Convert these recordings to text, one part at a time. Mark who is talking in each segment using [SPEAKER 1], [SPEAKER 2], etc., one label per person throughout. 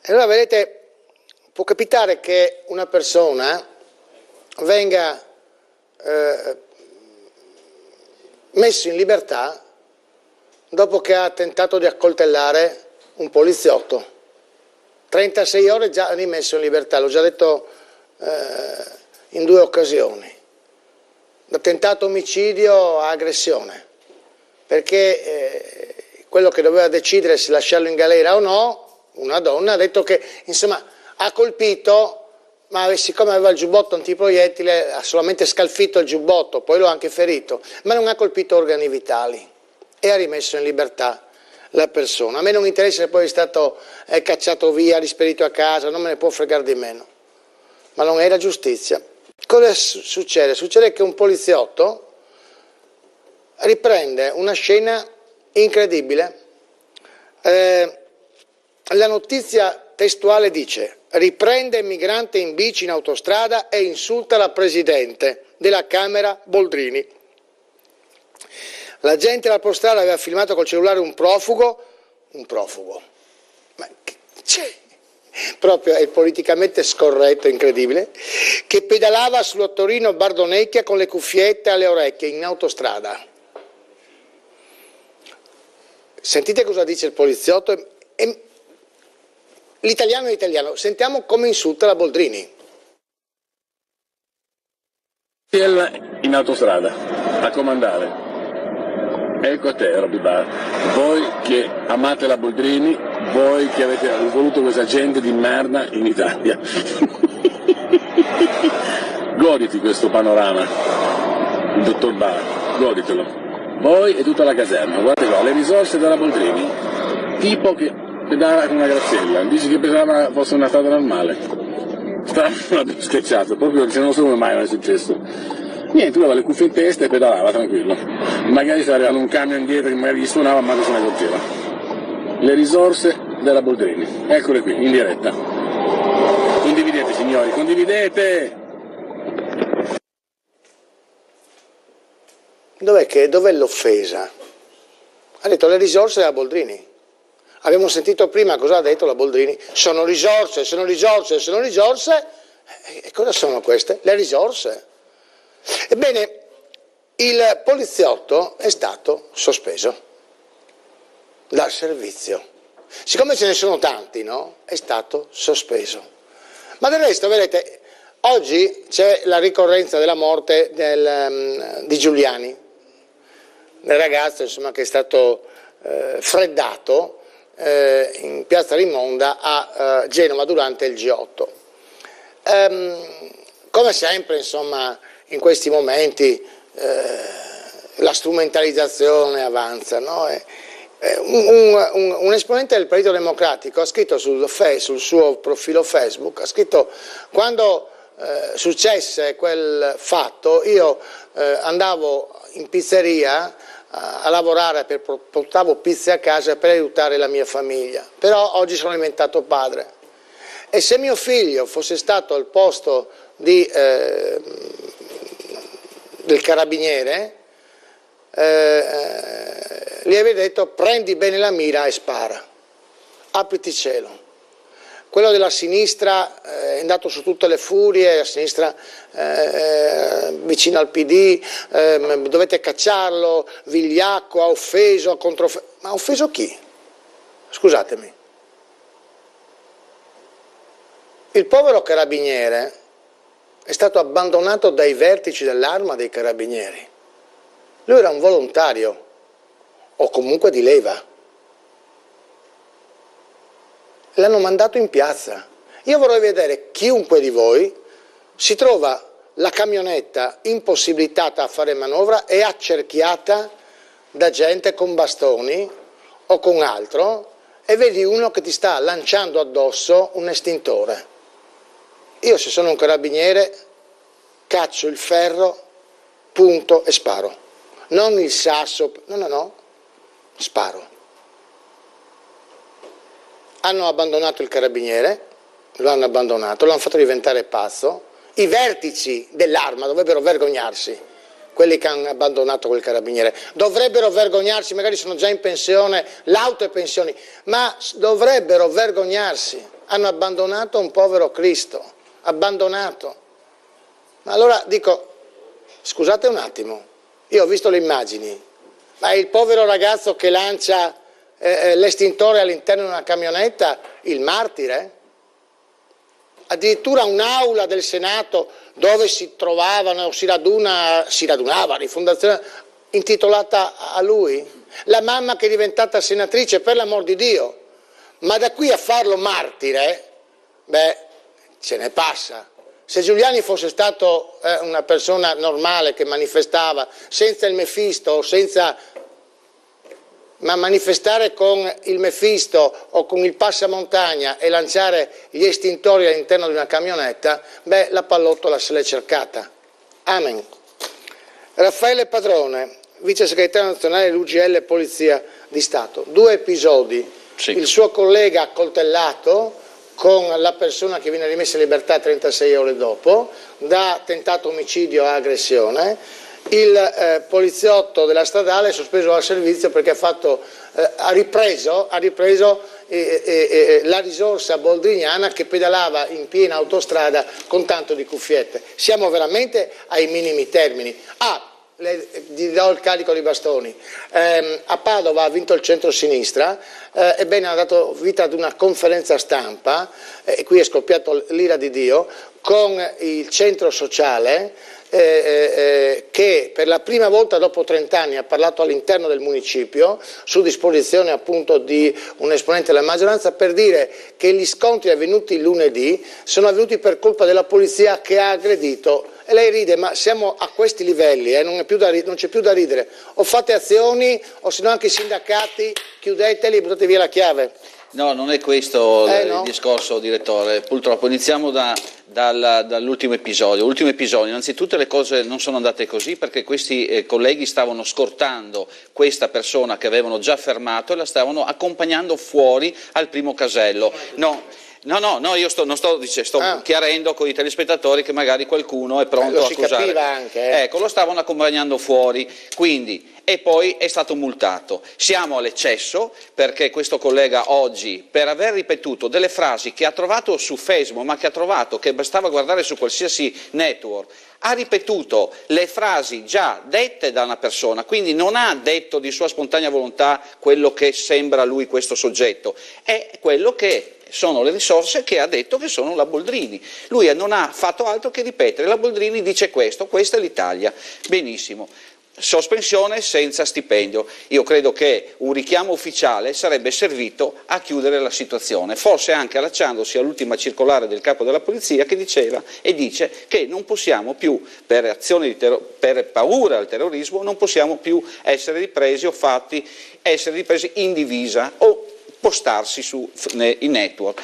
[SPEAKER 1] E allora vedete, può capitare che una persona venga messo in libertà dopo che ha tentato di accoltellare un poliziotto. 36 ore già rimesso in libertà, l'ho già detto in 2 occasioni, da tentato omicidio a aggressione, perché quello che doveva decidere se lasciarlo in galera o no, una donna, ha detto che insomma ha colpito, ma siccome aveva il giubbotto antiproiettile ha solamente scalfitto il giubbotto, poi l'ho anche ferito, ma non ha colpito organi vitali e ha rimesso in libertà la persona. A me non interessa se poi è stato cacciato via, rispedito a casa, non me ne può fregare di meno, ma non è la giustizia. Cosa succede? Succede che un poliziotto riprende una scena incredibile. La notizia testuale dice: riprende migrante in bici in autostrada e insulta la Presidente della Camera Boldrini. L'agente della autostrada aveva filmato col cellulare un profugo, ma c'è? Proprio è politicamente scorretto, incredibile, che pedalava sullo Torino Bardonecchia con le cuffiette alle orecchie in autostrada. Sentite cosa dice il poliziotto. L'italiano è italiano, sentiamo come insulta la Boldrini.
[SPEAKER 2] In autostrada, a comandare. Ecco a te, Robby Bar. Voi che amate la Boldrini, voi che avete voluto questa gente di merda in Italia. Goditi questo panorama, il dottor Bar, goditelo. Voi e tutta la caserma, guardate qua, le risorse della Boldrini. Tipo che pedala con una graziella, dici che pensava fosse una strada normale. Strano, schiacciato, proprio se non so come mai non è successo. Niente, lui aveva le cuffie in testa e pedalava tranquillo. Magari stava arrivando un camion dietro che magari gli suonava ma non se ne accorgeva. Le risorse della Boldrini, eccole qui, in diretta. Condividete signori, condividete!
[SPEAKER 1] Dov'è l'offesa? Ha detto le risorse della Boldrini. Abbiamo sentito prima cosa ha detto la Boldrini. Sono risorse, sono risorse, sono risorse. E cosa sono queste? Le risorse. Ebbene, il poliziotto è stato sospeso dal servizio. Siccome ce ne sono tanti, no? È stato sospeso. Ma del resto, vedete, oggi c'è la ricorrenza della morte di Giuliani, del ragazzo insomma, che è stato freddato in piazza Rimonda a Genova durante il G8. Come sempre, insomma, in questi momenti la strumentalizzazione avanza, no? Un esponente del Partito Democratico ha scritto sul suo profilo Facebook, ha scritto: quando successe quel fatto io andavo in pizzeria a lavorare, portavo pizze a casa per aiutare la mia famiglia, però oggi sono diventato padre e se mio figlio fosse stato al posto del carabiniere gli aveva detto: prendi bene la mira e spara, apriti cielo. Quello della sinistra è andato su tutte le furie, la sinistra vicino al PD, dovete cacciarlo, vigliacco, ha offeso, ma ha offeso chi? Scusatemi. Il povero carabiniere è stato abbandonato dai vertici dell'Arma dei Carabinieri. Lui era un volontario, o comunque di leva. L'hanno mandato in piazza. Io vorrei vedere chiunque di voi si trova la camionetta impossibilitata a fare manovra e accerchiata da gente con bastoni o con altro e vedi uno che ti sta lanciando addosso un estintore. Io se sono un carabiniere caccio il ferro, punto e sparo. Non il sasso, no, sparo. Hanno abbandonato il carabiniere, lo hanno abbandonato, lo hanno fatto diventare pazzo. I vertici dell'Arma dovrebbero vergognarsi, quelli che hanno abbandonato quel carabiniere. Dovrebbero vergognarsi, magari sono già in pensione, l'auto e pensioni, ma dovrebbero vergognarsi. hanno abbandonato un povero Cristo, abbandonato. Ma allora dico, scusate un attimo, io ho visto le immagini, ma il povero ragazzo che lancia l'estintore all'interno di una camionetta, il martire? Addirittura un'aula del Senato dove si trovavano, si radunava, rifondazione intitolata a lui, la mamma che è diventata senatrice, per l'amor di Dio, ma da qui a farlo martire, beh, ce ne passa. Se Giuliani fosse stato una persona normale che manifestava senza il Mefisto, ma manifestare con il Mefisto o con il passamontagna e lanciare gli estintori all'interno di una camionetta, beh, la pallottola se l'è cercata. Amen. Raffaele Padrone, vice segretario nazionale dell'UGL Polizia di Stato. 2 episodi, sì. Il suo collega accoltellato con la persona che viene rimessa in libertà 36 ore dopo, da tentato omicidio a aggressione. Il poliziotto della stradale sospeso dal servizio perché ha ripreso la risorsa boldriniana che pedalava in piena autostrada con tanto di cuffiette. Siamo veramente ai minimi termini. Gli do il carico di bastoni. A Padova ha vinto il centro-sinistra, ebbene ha dato vita ad una conferenza stampa, e qui è scoppiato l'ira di Dio, con il centro sociale, che per la prima volta dopo 30 anni ha parlato all'interno del municipio su disposizione appunto di un esponente della maggioranza, per dire che gli scontri avvenuti lunedì sono avvenuti per colpa della polizia che ha aggredito. E lei ride, ma siamo a questi livelli, non c'è più da ridere, o fate azioni o se no anche i sindacati chiudeteli e buttate via la chiave.
[SPEAKER 3] No, non è questo
[SPEAKER 1] no?
[SPEAKER 3] Il discorso, direttore. Purtroppo iniziamo dall'ultimo episodio. L'ultimo episodio, innanzitutto le cose non sono andate così perché questi colleghi stavano scortando questa persona che avevano già fermato e la stavano accompagnando fuori al primo casello. No, io sto chiarendo con i telespettatori che magari qualcuno è pronto a scusare.
[SPEAKER 1] Lo si capiva anche.
[SPEAKER 3] Ecco, lo stavano accompagnando fuori, quindi, e poi è stato multato. Siamo all'eccesso perché questo collega oggi, per aver ripetuto delle frasi che ha trovato su Facebook, ma che bastava guardare su qualsiasi network, ha ripetuto le frasi già dette da una persona, quindi non ha detto di sua spontanea volontà quello che sembra a lui questo soggetto, è quello che sono le risorse che ha detto che sono la Boldrini. Lui non ha fatto altro che ripetere, la Boldrini dice questo, questa è l'Italia. Benissimo. Sospensione senza stipendio. Io credo che un richiamo ufficiale sarebbe servito a chiudere la situazione, forse anche allacciandosi all'ultima circolare del capo della polizia che diceva e dice che non possiamo più, per paura al terrorismo, non possiamo più essere ripresi in divisa o postarsi sui network.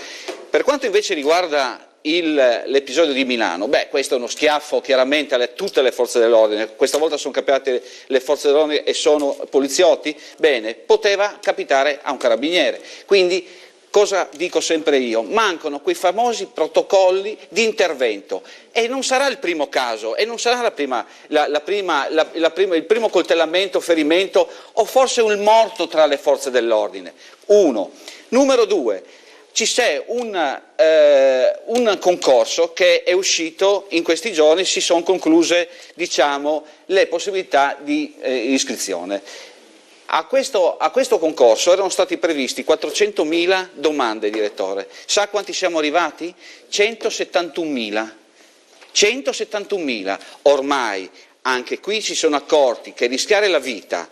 [SPEAKER 3] Per quanto invece riguarda l'episodio di Milano, questo è uno schiaffo chiaramente a tutte le forze dell'ordine. Questa volta sono capitate le forze dell'ordine e sono poliziotti? Bene, poteva capitare a un carabiniere. Quindi cosa dico sempre io? Mancano quei famosi protocolli di intervento e non sarà il primo caso e non sarà il primo coltellamento, ferimento o forse un morto tra le forze dell'ordine. Uno. Numero 2. Ci c'è un concorso che è uscito in questi giorni, si sono concluse le possibilità di iscrizione. A questo concorso erano stati previsti 400.000 domande, direttore. Sa quanti siamo arrivati? 171.000. 171.000. Ormai anche qui si sono accorti che rischiare la vita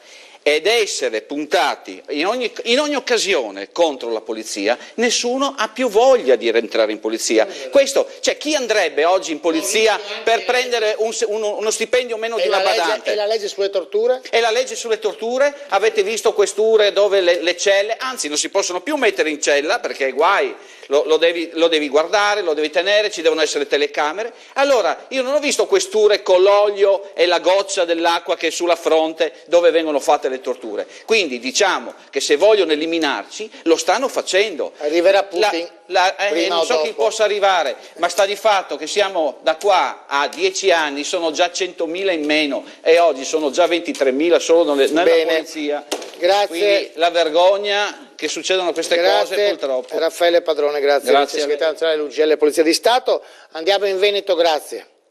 [SPEAKER 3] ed essere puntati in ogni occasione contro la polizia, nessuno ha più voglia di rientrare in polizia. Chi andrebbe oggi in polizia per prendere uno stipendio meno di una badante?
[SPEAKER 1] E la legge sulle torture?
[SPEAKER 3] E la legge sulle torture? Avete visto questure dove le celle, anzi non si possono più mettere in cella perché guai, lo devi guardare, lo devi tenere, ci devono essere telecamere. Allora, io non ho visto questure con l'olio e la goccia dell'acqua che è sulla fronte dove vengono fatte le torture. Quindi diciamo che se vogliono eliminarci lo stanno facendo.
[SPEAKER 1] Arriverà Putin
[SPEAKER 3] non so chi possa arrivare, ma sta di fatto che siamo da qua a 10 anni, sono già 100.000 in meno e oggi sono già 23.000 solo nella polizia.
[SPEAKER 1] Grazie.
[SPEAKER 3] Quindi la vergogna che succedono queste
[SPEAKER 1] Grazie,
[SPEAKER 3] cose purtroppo.
[SPEAKER 1] Raffaele Padrone, grazie.
[SPEAKER 3] Grazie.
[SPEAKER 1] Segretario nazionale dell'UGL Polizia di Stato. Andiamo in Veneto, grazie.